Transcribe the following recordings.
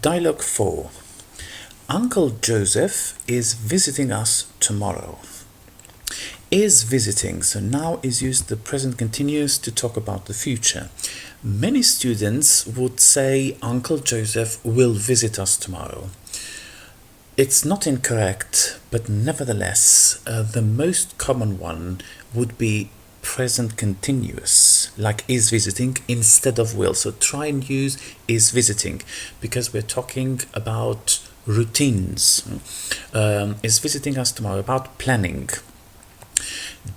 Dialogue 4. Uncle Joseph is visiting us tomorrow. Is visiting, so now is used the present continuous to talk about the future. Many students would say Uncle Joseph will visit us tomorrow. It's not incorrect, but nevertheless, the most common one would be present continuous, like is visiting instead of will. So try and use is visiting because we're talking about routines. Is visiting us tomorrow, about planning.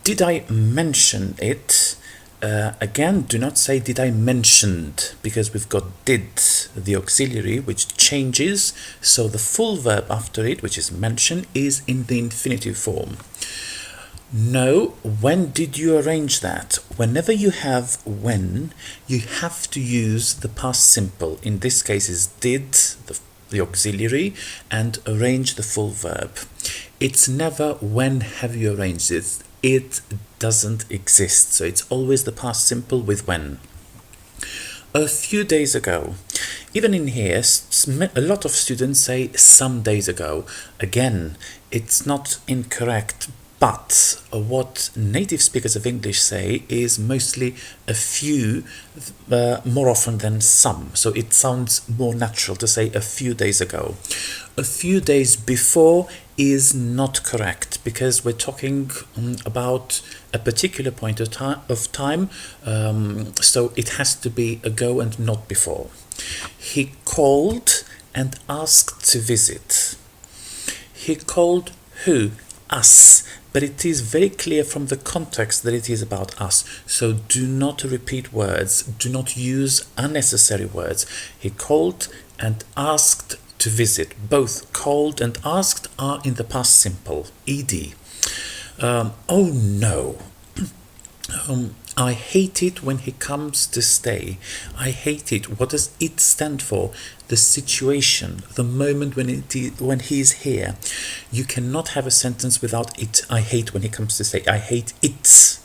Did I mention it? Again, do not say did I mentioned, because we've got did, the auxiliary, which changes, so the full verb after it, which is mention, is in the infinitive form. No, when did you arrange that? Whenever you have when, you have to use the past simple. In this case is did, the auxiliary, and arrange the full verb. It's never when have you arranged it. It doesn't exist. So it's always the past simple with when. A few days ago. Even in here, a lot of students say some days ago. Again, it's not incorrect, but what native speakers of English say is mostly a few, more often than some. So it sounds more natural to say a few days ago. A few days before is not correct because we're talking about a particular point of time, so it has to be ago and not before. He called and asked to visit. He called who? Us. But it is very clear from the context that it is about us. So do not repeat words. Do not use unnecessary words. He called and asked to visit. Both called and asked are in the past simple, ed. Oh no. I hate it when he comes to stay. I hate it. What does it stand for? The situation, the moment when he is here. You cannot have a sentence without it. I hate when he comes to stay. I hate it.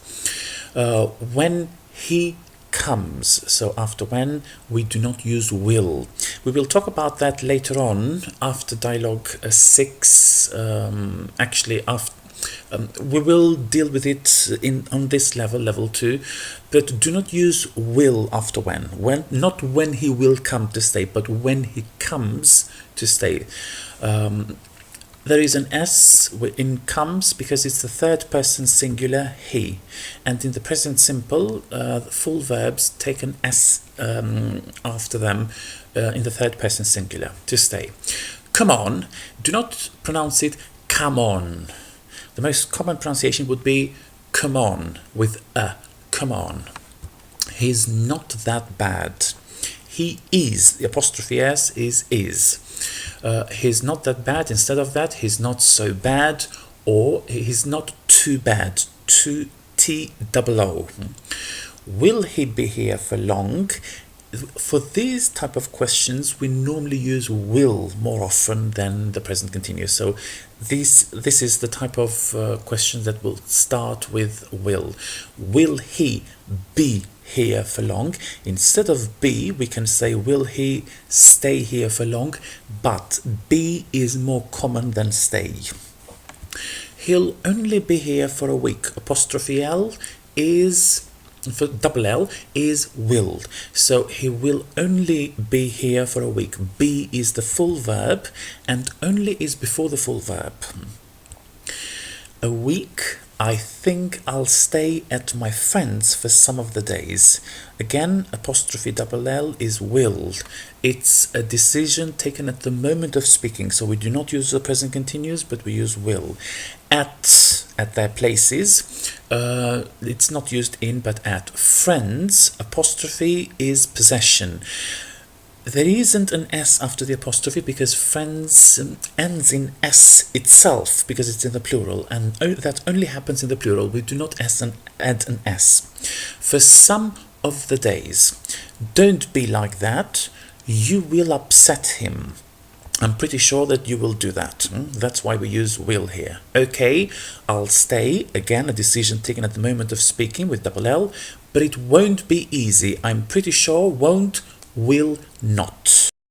When he comes. So after when, we do not use will. We will talk about that later on after dialogue 6. Actually, after. We will deal with it on this level 2, but do not use will after when. Not when he will come to stay, but when he comes to stay. There is an S in comes because it's the third person singular he, and in the present simple, full verbs take an S after them in the third person singular, to stay. Come on, do not pronounce it come on. The most common pronunciation would be come on with a, come on. He's not that bad. He is, the apostrophe S is. He's not that bad. Instead of that, he's not so bad, or he's not too bad. T-O-O. Will he be here for long? For these type of questions, we normally use will more often than the present continuous. So this is the type of question that will start with will. Will he be here for long? Instead of be, we can say will he stay here for long, but be is more common than stay. He'll only be here for a week. Apostrophe L is, for double L is will. So he will only be here for a week. Be is the full verb and only is before the full verb. A week. I think I'll stay at my friend's for some of the days. Again, apostrophe double L is will. It's a decision taken at the moment of speaking. So we do not use the present continuous, but we use will. At their places, it's not used in, but at. Friends, apostrophe is possession. There isn't an S after the apostrophe because friends ends in S itself because it's in the plural, and that only happens in the plural. We do not add an S. For some of the days, don't be like that. You will upset him. I'm pretty sure that you will do that. That's why we use will here. Okay, I'll stay. Again, a decision taken at the moment of speaking with double L, but it won't be easy. I'm pretty sure won't, will not.